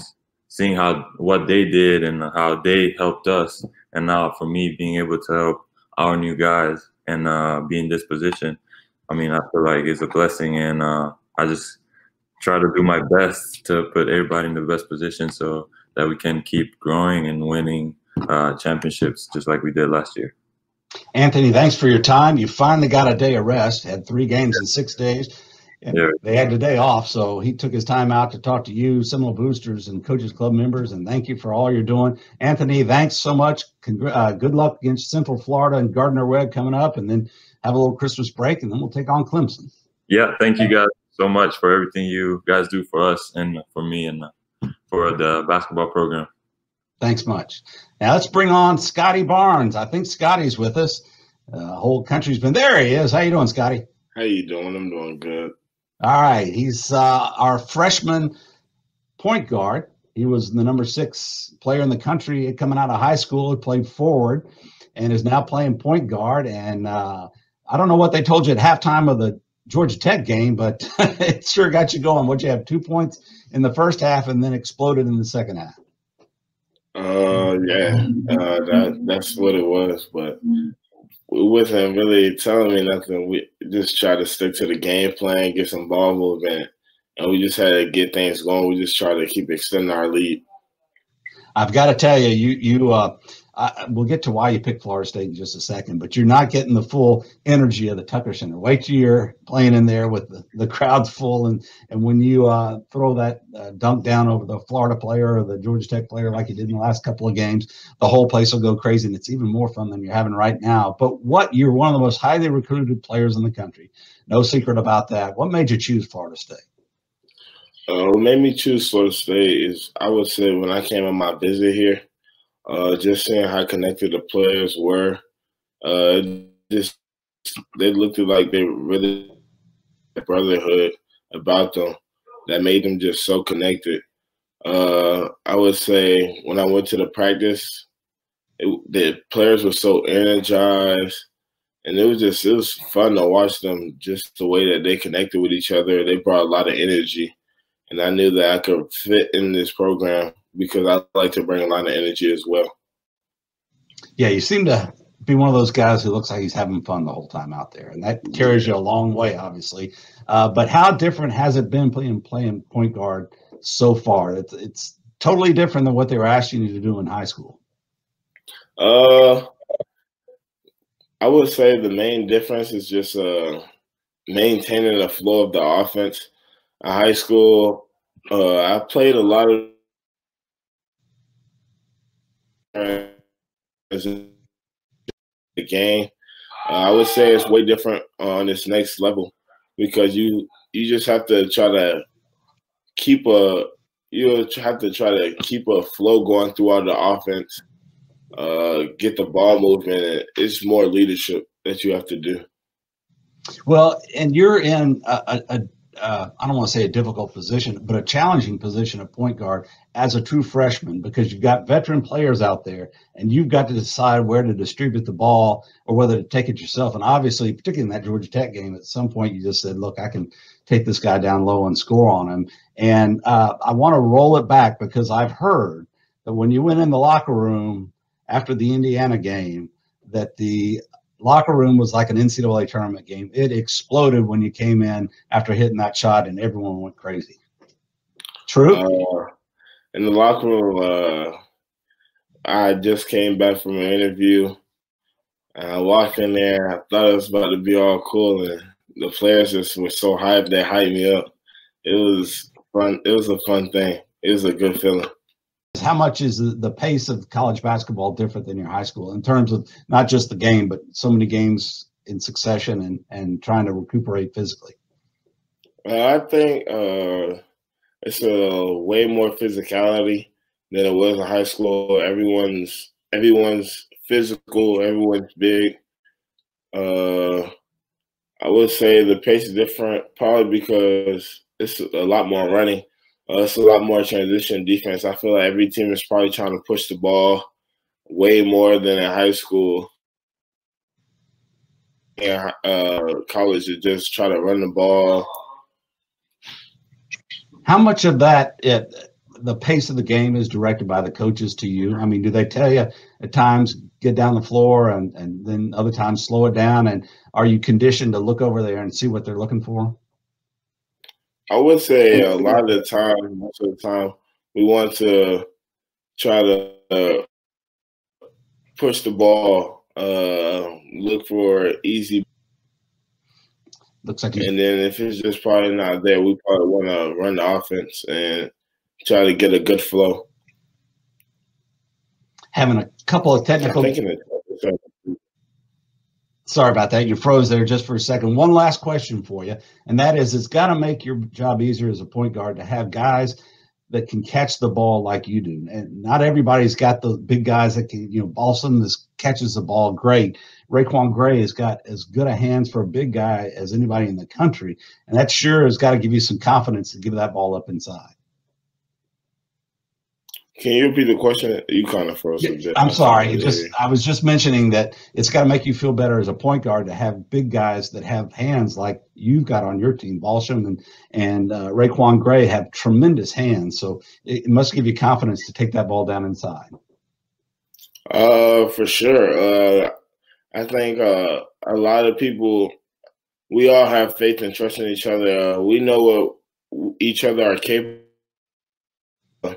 seeing what they did and how they helped us. And now for me, being able to help our new guys and be in this position, I feel like it's a blessing. And I just try to do my best to put everybody in the best position so that we can keep growing and winning championships just like we did last year. Anthony, thanks for your time. You finally got a day of rest, had 3 games in 6 days. Yeah. They had the day off, so he took his time out to talk to you, Seminole Boosters and Coaches Club members, and thank you for all you're doing. Anthony, thanks so much. Good luck against Central Florida and Gardner-Webb coming up, and then have a little Christmas break, and then we'll take on Clemson. Yeah, thank you guys so much for everything you guys do for us and for me and for the basketball program. Thanks much. Now let's bring on Scottie Barnes. I think Scottie's with us. Whole country's been there. He is. How you doing, Scottie? How you doing? I'm doing good. All right. He's our freshman point guard. He was the number 6 player in the country coming out of high school. He played forward and is now playing point guard. And I don't know what they told you at halftime of the Georgia Tech game, but it sure got you going. What'd you have, 2 points in the first half and then exploded in the second half? That's what it was, but it wasn't really telling me nothing. We just tried to stick to the game plan, get some ball movement, and we just had to get things going. We just tried to keep extending our lead. I've got to tell you, we'll get to why you picked Florida State in just a second, but you're not getting the full energy of the Tucker Center. Wait till you're playing in there with the crowd's full, and when you throw that dunk down over the Florida player or the Georgia Tech player like you did in the last couple of games, the whole place will go crazy, and it's even more fun than you're having right now. But you're one of the most highly recruited players in the country. No secret about that. What made you choose Florida State? What made me choose Florida State is, I would say, when I came on my visit here, just seeing how connected the players were, they looked like they really had a brotherhood about them that made them just so connected. I would say when I went to the practice, the players were so energized, and it was fun to watch them, just the way that they connected with each other. They brought a lot of energy, and I knew that I could fit in this program because I like to bring a lot of energy as well. Yeah, you seem to be one of those guys who looks like he's having fun the whole time out there, and that carries you a long way, obviously. But how different has it been playing point guard so far? It's totally different than what they were asking you to do in high school. I would say the main difference is just maintaining the flow of the offense. In high school, I played a lot of the game. I would say it's way different on this next level because you just have to try to keep a flow going throughout the offense, get the ball movement. It's more leadership that you have to do. Well, and you're in I don't want to say a difficult position, but a challenging position at point guard as a true freshman, because you've got veteran players out there and you've got to decide where to distribute the ball or whether to take it yourself. And obviously, particularly in that Georgia Tech game, at some point you just said, look, I can take this guy down low and score on him. And I want to roll it back because I've heard that when you went in the locker room after the Indiana game, that the locker room was like an NCAA tournament game. It exploded when you came in after hitting that shot, and everyone went crazy. True? In the locker room, I just came back from an interview. And I walked in there. I thought it was about to be all cool, and the players just were so hyped. They hyped me up. It was fun. It was a fun thing. It was a good feeling. How much is the pace of college basketball different than your high school in terms of not just the game, but so many games in succession and trying to recuperate physically? I think it's a way more physicality than it was in high school. Everyone's physical. Everyone's big. I would say the pace is different, probably because it's a lot more running. It's a lot more transition defense. I feel like every team is probably trying to push the ball way more than in high school. And college is just try to run the ball. How much of that, the pace of the game, is directed by the coaches to you? I mean, do they tell you at times get down the floor and then other times slow it down? And are you conditioned to look over there and see what they're looking for? I would say a lot of the time, most of the time, we want to try to push the ball, look for easy. Looks like and then if it's just probably not there, we probably want to run the offense and try to get a good flow. Having a couple of technical. Sorry about that. You froze there just for a second. One last question for you, and that is, it's got to make your job easier as a point guard to have guys that can catch the ball like you do. And not everybody's got the big guys that can, all of a sudden this catches the ball great. Raekwon Gray has got as good a hands for a big guy as anybody in the country, and that sure has got to give you some confidence to give that ball up inside. Can you repeat the question? You kind of froze. I'm sorry. I was just mentioning that it's got to make you feel better as a point guard to have big guys that have hands like you've got on your team. Balsham and Raekwon Gray have tremendous hands, so it must give you confidence to take that ball down inside. For sure. I think a lot of people, we all have faith and trust in each other. We know what each other are capable of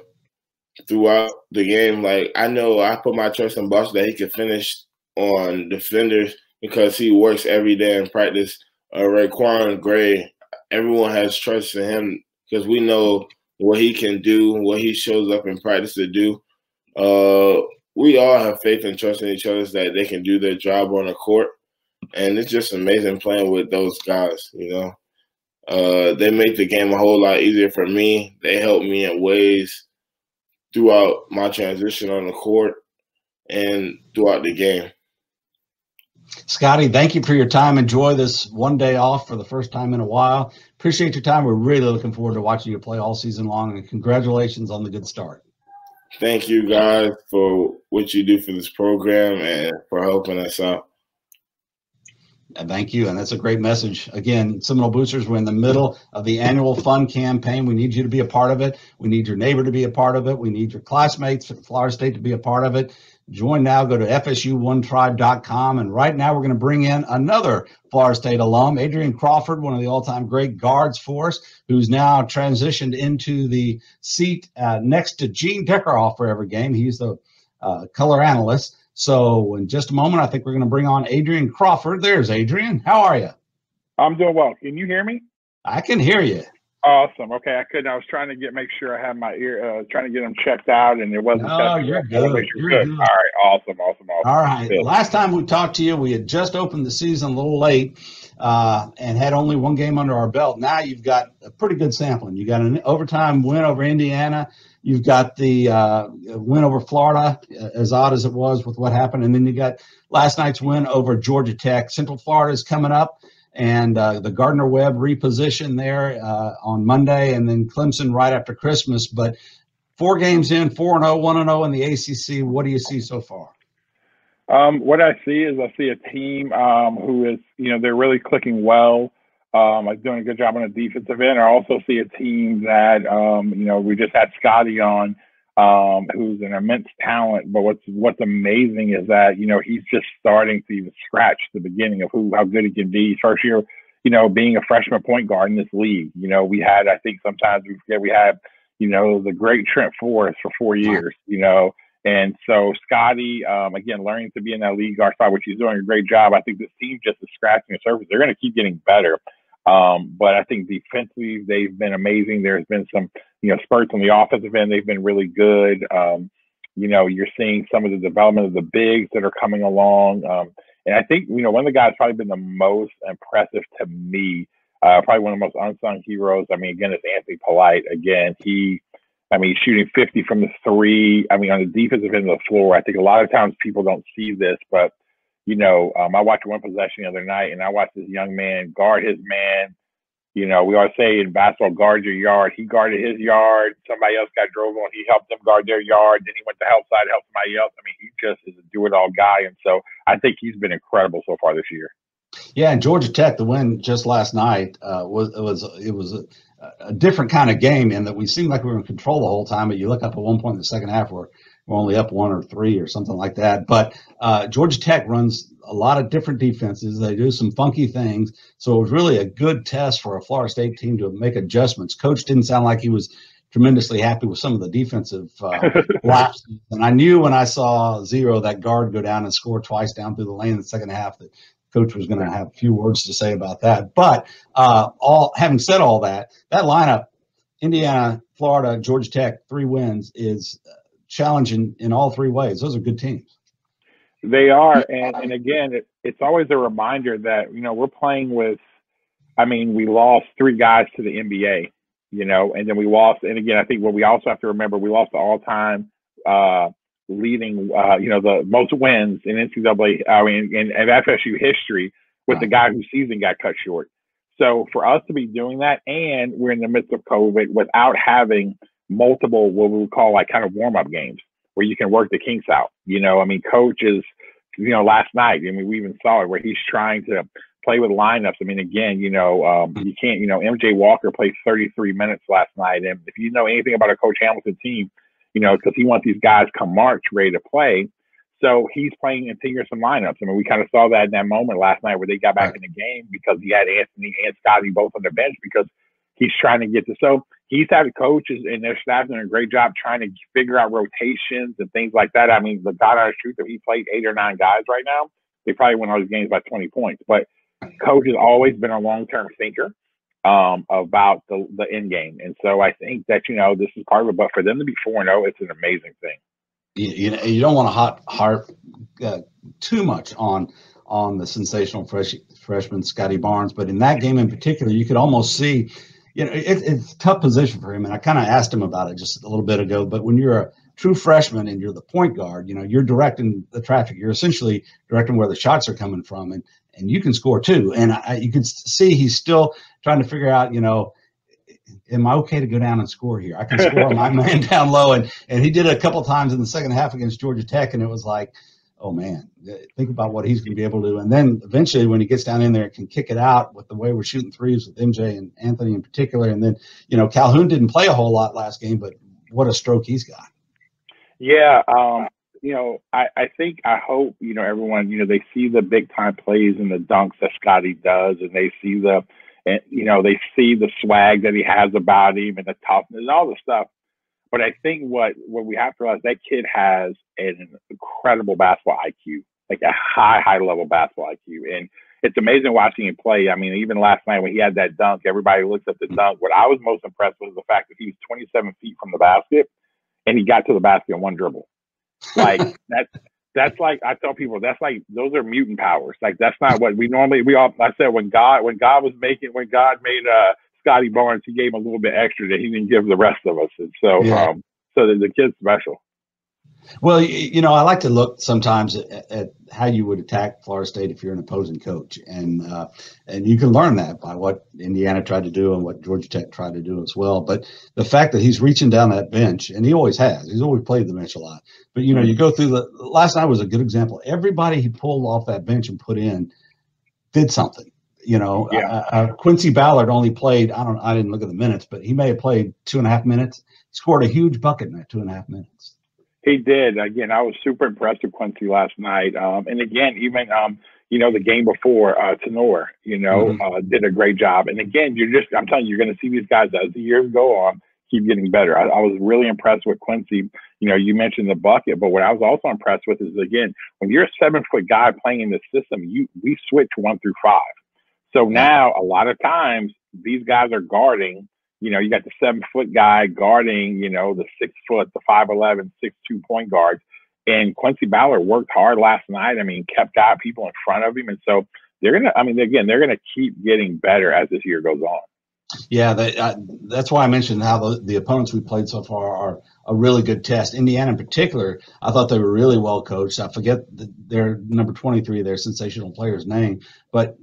throughout the game. Like, I know I put my trust in Bosch that he can finish on defenders because he works every day in practice. Raekwon Gray, everyone has trust in him because we know what he can do, what he shows up in practice to do. We all have faith and trust in each other that they can do their job on the court. And it's just amazing playing with those guys, They make the game a whole lot easier for me. They help me in ways throughout my transition on the court and throughout the game. Scottie, thank you for your time. Enjoy this one day off for the first time in a while. Appreciate your time. We're really looking forward to watching you play all season long, and congratulations on the good start. Thank you guys for what you do for this program and for helping us out. And thank you. And that's a great message. Again, Seminole Boosters, we're in the middle of the annual fund campaign. We need you to be a part of it. We need your neighbor to be a part of it. We need your classmates at Florida State to be a part of it. Join now. Go to FSU1Tribe.com. And right now we're going to bring in another Florida State alum, Adrian Crawford, one of the all-time great guards for us, who's now transitioned into the seat next to Gene Deckerhoff for every game. He's the color analyst. So in just a moment, I think we're going to bring on Adrian Crawford. There's Adrian. How are you? I'm doing well. Can you hear me? I can hear you. Awesome. Okay, I couldn't. I was trying to make sure I had my ear, trying to get them checked out, and it wasn't. No, you're good. You're good. All right. Awesome. All right. Good. Last time we talked to you, we had just opened the season a little late and had only one game under our belt. Now you've got a pretty good sampling. You got an overtime win over Indiana. You've got the win over Florida, as odd as it was with what happened. And then you got last night's win over Georgia Tech. Central Florida is coming up, and the Gardner-Webb reposition there on Monday, and then Clemson right after Christmas. But 4 games in, 4-0, 1-0 in the ACC. What do you see so far? What I see is a team who is, they're really clicking well. Like doing a good job on the defensive end. I also see a team that, we just had Scottie on, who's an immense talent. But what's amazing is that, he's just starting to even scratch the beginning of how good he can be. His first year, being a freshman point guard in this league. We had, I think sometimes we forget, we had, the great Trent Forrest for 4 years, And so Scottie, again, learning to be in that lead guard spot, which he's doing a great job. I think this team just is scratching the surface. They're going to keep getting better. But I think defensively, they've been amazing. There's been some, spurts on the offensive end. They've been really good. You're seeing some of the development of the bigs that are coming along. And I think, one of the guys probably been the most impressive to me, probably one of the most unsung heroes. I mean, again, it's Anthony Polight. Again, he's shooting 50 from the 3. On the defensive end of the floor. I think a lot of times people don't see this, but I watched one possession the other night, and I watched this young man guard his man. We always say in basketball, guard your yard. He guarded his yard. Somebody else got drove on. He helped them guard their yard. Then he went to help side, help somebody else. He just is a do-it-all guy. And so I think he's been incredible so far this year. Yeah, and Georgia Tech, the win just last night, was a different kind of game in that we seemed like we were in control the whole time, but you look up at one point in the second half where we're only up 1 or 3 or something like that. But Georgia Tech runs a lot of different defenses. They do some funky things. So it was really a good test for a Florida State team to make adjustments. Coach didn't sound like he was tremendously happy with some of the defensive lapses. And I knew when I saw Zero, that guard, go down and score twice down through the lane in the second half, that Coach was going to have a few words to say about that. But having said all that, that lineup, Indiana, Florida, Georgia Tech, 3 wins, is challenging in all 3 ways. Those are good teams. They are. And again, it's always a reminder that, we're playing with, we lost 3 guys to the NBA, and then we lost. And again, I think what we also have to remember, we lost the all-time leading, the most wins in NCAA, in FSU history with the guy whose season got cut short. So for us to be doing that, and we're in the midst of COVID without having multiple, what we would call like kind of warm-up games where you can work the kinks out. Coach is, last night, we even saw it where he's trying to play with lineups. Again, you can't, MJ Walker played 33 minutes last night. And if you know anything about a Coach Hamilton team, because he wants these guys come March ready to play. So he's playing and figuring some lineups. We kind of saw that in that moment last night where they got back in the game because he had Anthony and Scottie both on the bench because he's trying to get to. So he's having coaches and their staff doing a great job trying to figure out rotations and things like that. The God honest truth, if he played 8 or 9 guys right now, they probably win all these games by 20 points. But Coach has always been a long-term thinker about the end game. And so I think that, this is part of it. But for them to be 4-0, it's an amazing thing. You don't want to harp too much on the sensational freshman Scottie Barnes, but in that game in particular, you could almost see, it's a tough position for him. And I kind of asked him about it just a little bit ago. But when you're a true freshman and you're the point guard, you're directing the traffic. You're essentially directing where the shots are coming from, and you can score too. And you can see he's still trying to figure out, am I okay to go down and score here? I can score on my man down low. And he did it a couple of times in the second half against Georgia Tech. And it was like, oh, man, think about what he's going to be able to do. And then eventually when he gets down in there, can kick it out with the way we're shooting threes with MJ and Anthony in particular. And then, Calhoun didn't play a whole lot last game, but what a stroke he's got. Yeah. I hope, everyone, they see the big time plays and the dunks that Scottie does, and they see they see the swag that he has about him and the toughness and all the stuff. But I think what we have to realize, that kid has an incredible basketball IQ, like a high level basketball IQ. And it's amazing watching him play. Even last night when he had that dunk, everybody looks at the dunk. What I was most impressed with was the fact that he was 27 feet from the basket and he got to the basket in 1 dribble. Like that's like, I tell people, that's like, those are mutant powers. Like, that's not what I said, when God made Scottie Barnes, he gave him a little bit extra that he didn't give the rest of us. And so, so the kid's special. Well, I like to look sometimes at how you would attack Florida State if you're an opposing coach. And you can learn that by what Indiana tried to do and what Georgia Tech tried to do as well. But the fact that he's reaching down that bench, and he always has, he's always played the bench a lot. But, you go through last night was a good example. Everybody he pulled off that bench and put in did something. Quincy Ballard only played, I didn't look at the minutes, but he may have played 2.5 minutes. He scored a huge bucket in that 2.5 minutes. He did. Again, I was super impressed with Quincy last night. And again, even, the game before, Tenor, did a great job. And again, I'm telling you, you're going to see these guys as the years go on keep getting better. I was really impressed with Quincy. You mentioned the bucket, but what I was also impressed with is, again, when you're a 7-foot guy playing in this system, we switch 1 through 5. So now a lot of times these guys are guarding. You got the 7-foot guy guarding, the 6 foot, the 5'11", 6'2" point guards. And Quincy Ballard worked hard last night. Kept people in front of him. And so they're going to, they're going to keep getting better as this year goes on. Yeah, that's why I mentioned how the opponents we played so far are a really good test. Indiana in particular, I thought they were really well coached. I forget their number 23, their sensational player's name, but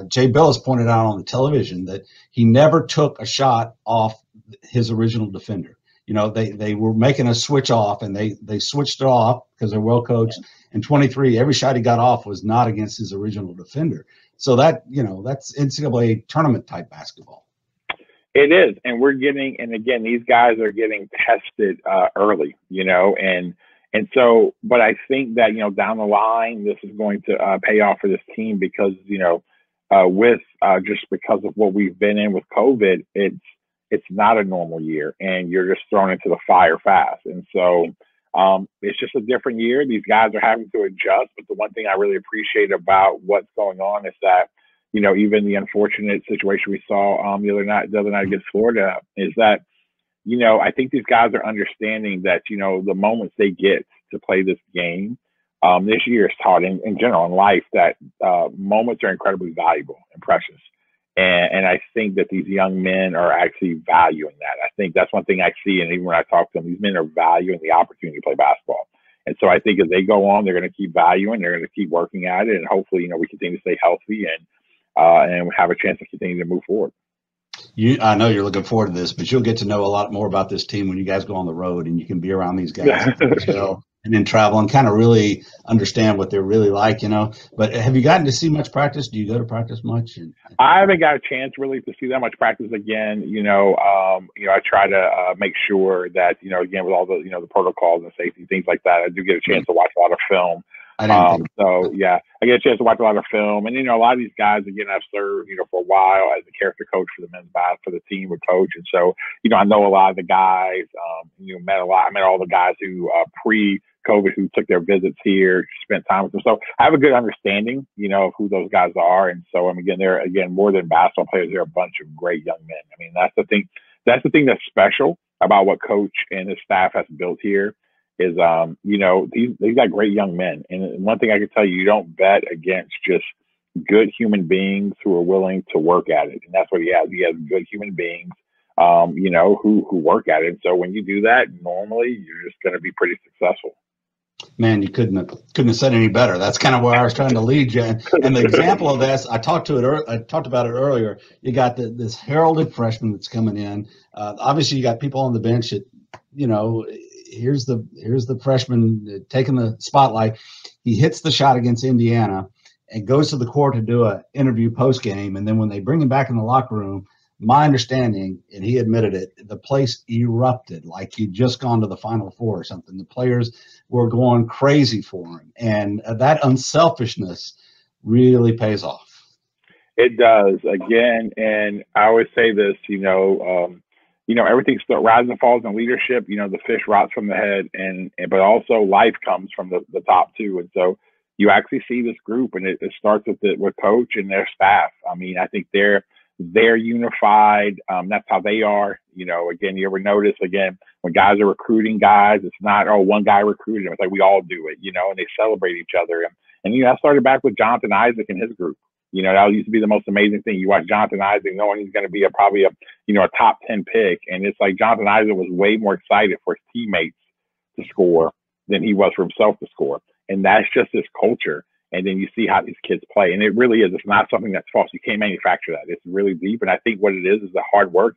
Jay Billis pointed out on the television that he never took a shot off his original defender. They were making a switch off, and they switched it off because they're well coached. And 23, every shot he got off was not against his original defender. So that's NCAA tournament type basketball. It is. And again, these guys are getting tested early, and so, but I think that, down the line, this is going to pay off for this team because, with just because of what we've been in with COVID, it's not a normal year, and you're just thrown into the fire fast. And so it's just a different year. These guys are having to adjust. But the one thing I really appreciate about what's going on is that, you know, even the unfortunate situation we saw the other night against Florida is that, you know, I think these guys are understanding that, you know, the moments they get to play this game this year is taught in general in life that moments are incredibly valuable and precious. And I think that these young men are actually valuing that. I think that's one thing I see. And even when I talk to them, these men are valuing the opportunity to play basketball. And so I think as they go on, they're going to keep valuing, they're going to keep working at it. And hopefully, you know, we continue to stay healthy and have a chance to continue to move forward. I know you're looking forward to this, but you'll get to know a lot more about this team when you guys go on the road and you can be around these guys and then travel and kind of really understand what they're really like, you know. But have you gotten to see much practice? Do you go to practice much? I haven't got a chance really to see that much practice again. You know, I try to make sure that, you know, again, with all the, you know, the protocols and safety, things like that, I do get a chance to watch a lot of film. So yeah, I get a chance to watch a lot of film, and you know, a lot of these guys, again, I've served, you know, for a while as a character coach for the men's basketball for the team with coach, and so, you know, I know a lot of the guys. You know, I met all the guys who pre-COVID who took their visits here, spent time with them. So I have a good understanding, you know, of who those guys are, and so they're more than basketball players. They're a bunch of great young men. I mean, that's the thing. That's the thing that's special about what Coach and his staff has built here. Is, you know, they've got great young men. And one thing I can tell you, you don't bet against just good human beings who are willing to work at it. And that's what he has. He has good human beings, you know, who work at it. And so when you do that, normally you're just going to be pretty successful. Man, you couldn't have said any better. That's kind of where I was trying to lead you. And the example of this, I talked about it earlier. You got this heralded freshman that's coming in. Obviously, you got people on the bench that, you know, here's the freshman taking the spotlight. He hits the shot against Indiana and goes to the court to do an interview post game. And then when they bring him back in the locker room, my understanding, and he admitted it, the place erupted like he'd just gone to the Final Four or something. The players were going crazy for him. And that unselfishness really pays off. It does, again. And I always say this, you know, everything still rises and falls in leadership. You know, the fish rots from the head, but also life comes from the top too. And so you actually see this group, and it starts with Coach and their staff. I mean, I think they're unified. That's how they are. You know, again, you ever notice, when guys are recruiting guys, it's not, one guy recruited them. It's like we all do it, you know, and they celebrate each other. And you know, I started back with Jonathan Isaac and his group. You know, that used to be the most amazing thing. You watch Jonathan Isaac knowing he's going to be probably a top 10 pick. And it's like Jonathan Isaac was way more excited for his teammates to score than he was for himself to score. And that's just his culture. And then you see how these kids play. And it really is. It's not something that's false. You can't manufacture that. It's really deep. And I think what it is the hard work.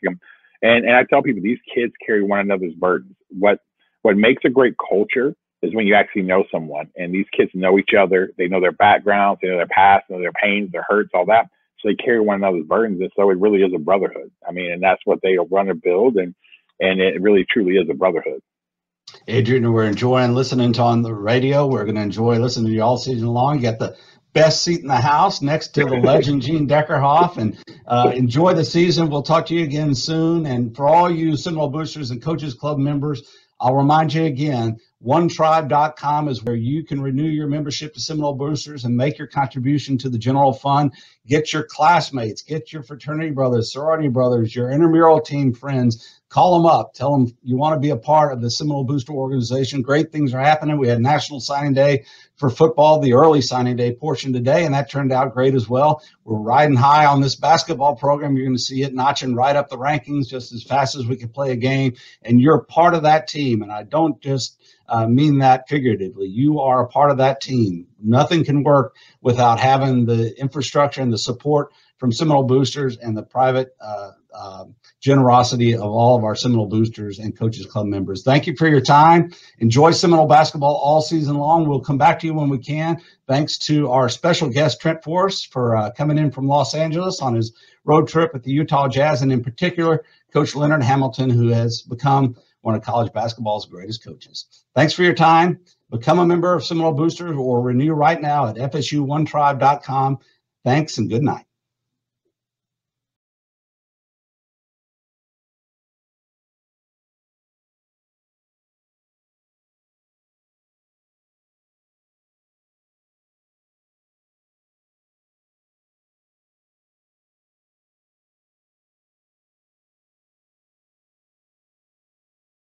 And I tell people, these kids carry one another's burdens. What makes a great culture is when you actually know someone, and these kids know each other. They know their backgrounds, they know their past, they know their pains, their hurts, all that. So they carry one another's burdens. And so it really is a brotherhood. I mean, and that's what they want to build. And it really, truly is a brotherhood. Adrian, we're enjoying listening to on the radio. We're going to enjoy listening to you all season long. You got the best seat in the house next to the legend Gene Deckerhoff, and enjoy the season. We'll talk to you again soon. And for all you Seminole Boosters and Coaches Club members, I'll remind you again, OneTribe.com is where you can renew your membership to Seminole Boosters and make your contribution to the general fund. Get your classmates, get your fraternity brothers, sorority brothers, your intramural team friends. Call them up. Tell them you want to be a part of the Seminole Booster organization. Great things are happening. We had National Signing Day for football, the early signing day portion today, and that turned out great as well. We're riding high on this basketball program. You're going to see it notching right up the rankings just as fast as we can play a game, and you're part of that team. And I don't just mean that figuratively. You are a part of that team. Nothing can work without having the infrastructure and the support from Seminole Boosters and the private generosity of all of our Seminole Boosters and Coaches Club members. Thank you for your time. Enjoy Seminole basketball all season long. We'll come back to you when we can. Thanks to our special guest, Trent Forrest, for coming in from Los Angeles on his road trip with the Utah Jazz, and in particular, Coach Leonard Hamilton, who has become one of college basketball's greatest coaches. Thanks for your time. Become a member of Seminole Boosters or renew right now at FSU1Tribe.com. Thanks and good night.